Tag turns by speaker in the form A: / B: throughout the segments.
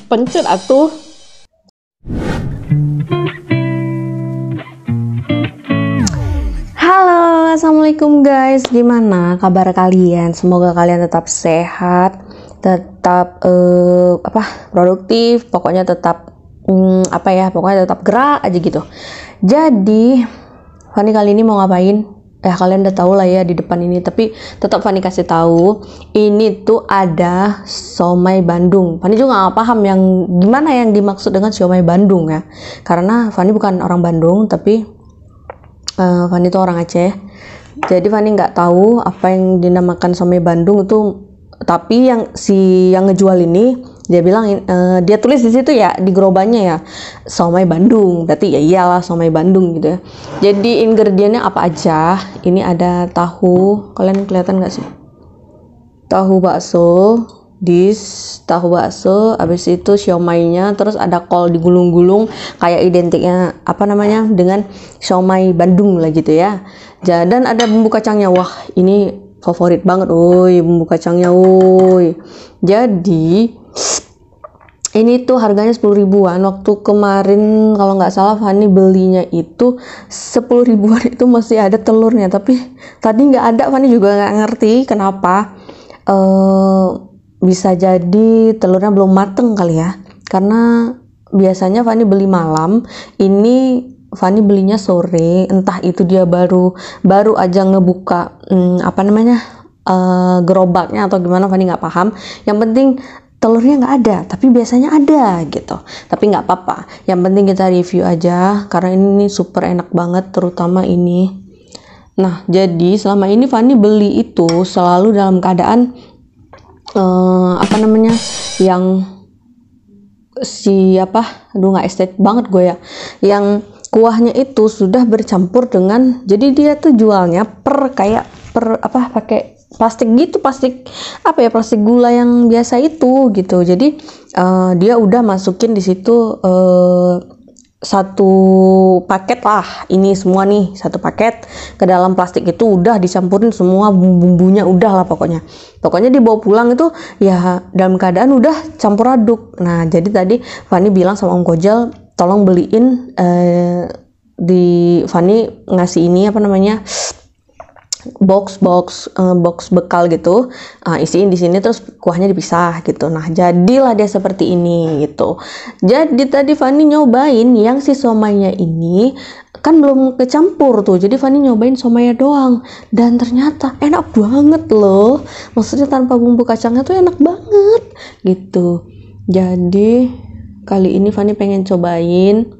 A: Pencet atuh. Halo, assalamualaikum guys. Gimana kabar kalian? Semoga kalian tetap sehat, tetap produktif. Pokoknya tetap pokoknya tetap gerak aja gitu. Jadi, Fani kali ini mau ngapain? Kalian udah tahu lah ya di depan ini, tapi tetap Fani kasih tahu ini tuh ada siomay Bandung. Fani juga nggak paham yang gimana yang dimaksud dengan siomay Bandung ya, karena Fani bukan orang Bandung, tapi Fani tuh orang Aceh. Jadi Fani nggak tahu apa yang dinamakan siomay Bandung itu, tapi yang ngejual ini dia bilang dia tulis di situ ya, di gerobaknya ya, siomay Bandung. Berarti ya iyalah siomay Bandung gitu ya. Jadi ingredientnya apa aja? Ini ada tahu, kalian kelihatan nggak sih? Tahu bakso, tahu bakso, habis itu siomaynya, terus ada kol digulung-gulung kayak identiknya dengan siomay Bandung lah gitu ya. Dan ada bumbu kacangnya. Wah, ini favorit banget, woi, bumbu kacangnya, woi. Jadi ini tuh harganya 10 ribuan. Waktu kemarin kalau nggak salah Fani belinya itu 10 ribuan, itu masih ada telurnya. Tapi tadi nggak ada, Fani juga nggak ngerti kenapa. Bisa jadi telurnya belum mateng kali ya. Karena biasanya Fani beli malam, ini Fani belinya sore. Entah itu dia baru aja ngebuka gerobaknya atau gimana, Fani nggak paham. Yang penting telurnya nggak ada, tapi biasanya ada gitu. Tapi nggak apa-apa, yang penting kita review aja karena ini super enak banget, terutama ini. Nah, jadi selama ini Fani beli itu selalu dalam keadaan yang nggak estetik banget gue ya, yang kuahnya itu sudah bercampur dengan, jadi dia tuh jualnya pakai plastik gitu, plastik gula yang biasa itu gitu. Jadi dia udah masukin di situ satu paket lah, ini semua nih satu paket ke dalam plastik, itu udah dicampurin semua bumbunya, udah lah pokoknya dibawa pulang itu ya dalam keadaan udah campur aduk. Nah, jadi tadi Fani bilang sama Om Kojal, tolong beliin Fani ngasih ini box bekal gitu, isiin di sini, terus kuahnya dipisah gitu. Nah, jadilah dia seperti ini gitu. Jadi tadi Fani nyobain yang si siomaynya ini kan belum kecampur tuh, jadi Fani nyobain siomaynya doang, dan ternyata enak banget loh. Maksudnya tanpa bumbu kacangnya tuh enak banget gitu. Jadi kali ini Fani pengen cobain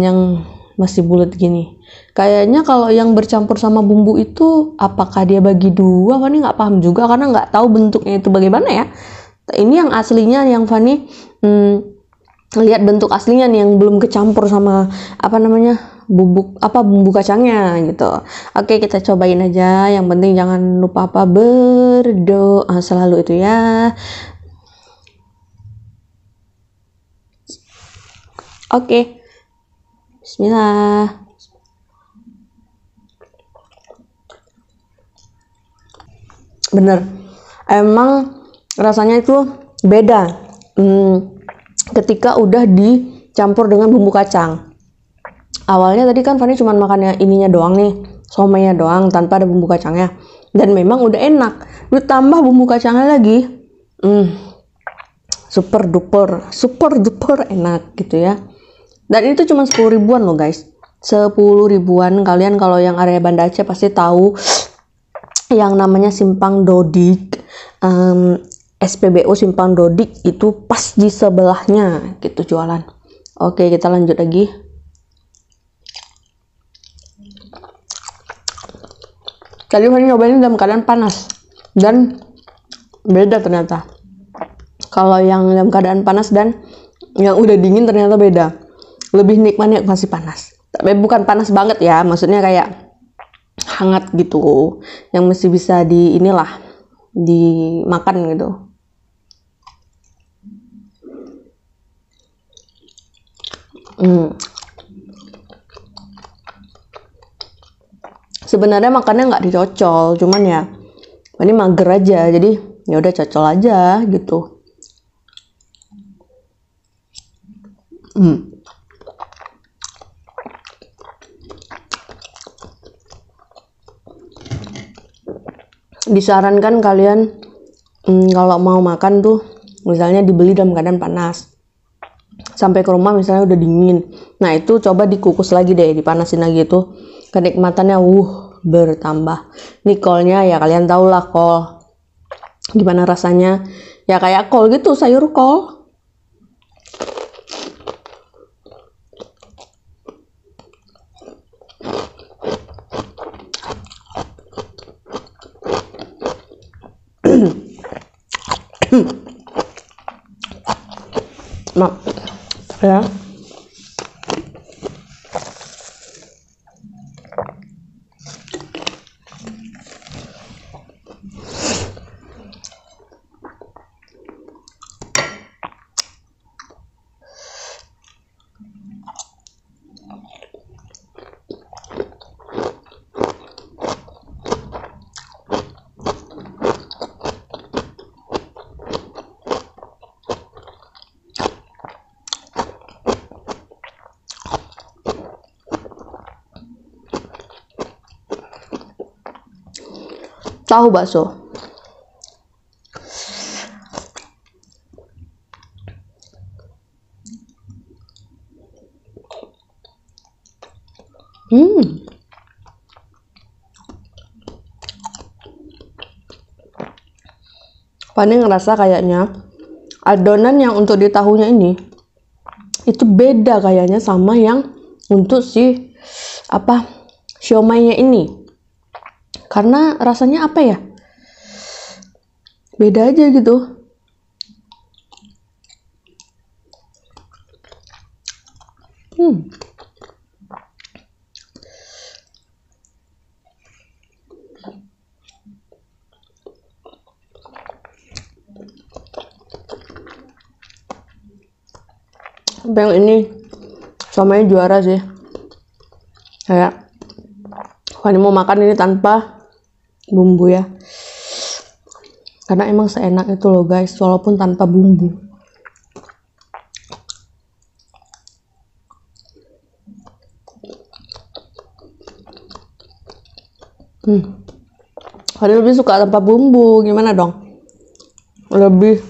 A: yang masih bulat gini. Kayaknya kalau yang bercampur sama bumbu itu, apakah dia bagi dua? Fani nggak paham juga karena nggak tahu bentuknya itu bagaimana ya. Ini yang aslinya, yang Fani lihat bentuk aslinya nih, yang belum kecampur sama bumbu kacangnya gitu. Oke, kita cobain aja. Yang penting jangan lupa berdoa selalu itu ya. Oke. Bismillah. Bener, emang rasanya itu beda ketika udah dicampur dengan bumbu kacang. Awalnya tadi kan Fani cuma makannya ininya doang nih, siomaynya doang tanpa ada bumbu kacangnya, dan memang udah enak. Ditambah bumbu kacangnya lagi, super duper enak gitu ya. Dan itu cuma 10 ribuan loh guys, 10 ribuan. Kalian kalau yang area Banda Aceh pasti tahu yang namanya Simpang Dodik, SPBU Simpang Dodik itu pas di sebelahnya gitu jualan. Oke, kita lanjut lagi. Tadi Fani nyobain dalam keadaan panas dan beda ternyata. Kalau yang dalam keadaan panas dan yang udah dingin ternyata beda. Lebih nikmatnya masih panas, tapi bukan panas banget ya, maksudnya kayak hangat gitu, yang masih bisa dimakan gitu. Sebenarnya makannya nggak dicocol, cuman ya ini mager aja, jadi ya udah cocol aja gitu. Disarankan kalian kalau mau makan tuh misalnya dibeli dalam keadaan panas, sampai ke rumah misalnya udah dingin, nah itu coba dikukus lagi deh, dipanasin lagi, itu kenikmatannya bertambah. Nih kolnya ya kalian tau lah kol gimana rasanya, ya kayak kol gitu, sayur kol. Maaf ya. Tahu bakso. Fani ngerasa kayaknya adonan yang untuk di tahunya ini itu beda kayaknya sama yang untuk si siomainya ini. Karena rasanya apa ya? Beda aja gitu. Yang ini siomay juara sih. Kayak Fani mau makan ini tanpa bumbu ya, karena emang seenak itu loh guys, walaupun tanpa bumbu. Fani lebih suka tanpa bumbu, gimana dong? Lebih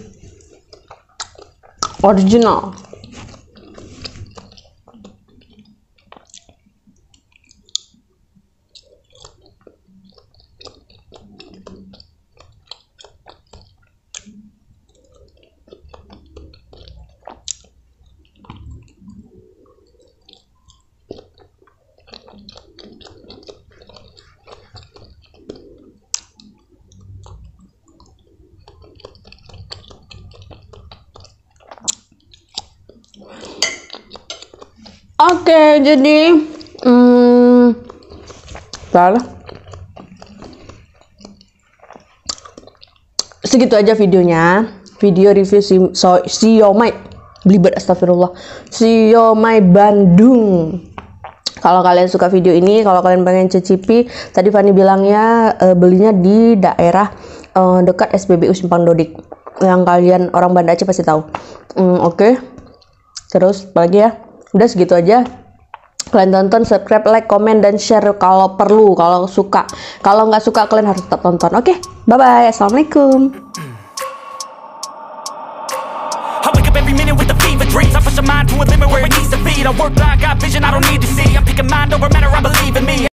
A: original. Oke, jadi segitu aja videonya. Video review siomay, belibet astagfirullah, siomay Bandung. Kalau kalian suka video ini, kalau kalian pengen cicipi, tadi Fani bilangnya belinya di daerah dekat SPBU Simpang Dodik. Yang kalian orang Banda Aceh pasti tahu. Oke. Terus apalagi ya? Udah segitu aja. Kalian tonton, subscribe, like, komen, dan share kalau perlu, kalau suka. Kalau nggak suka kalian harus tetap tonton. Oke, bye-bye. Assalamualaikum.
B: I wake up every minute with the fever dreams. I push my mind to a limit where it needs to be. I work blind, got vision I don't need to see. I'm picking mind over matter, I believe in me.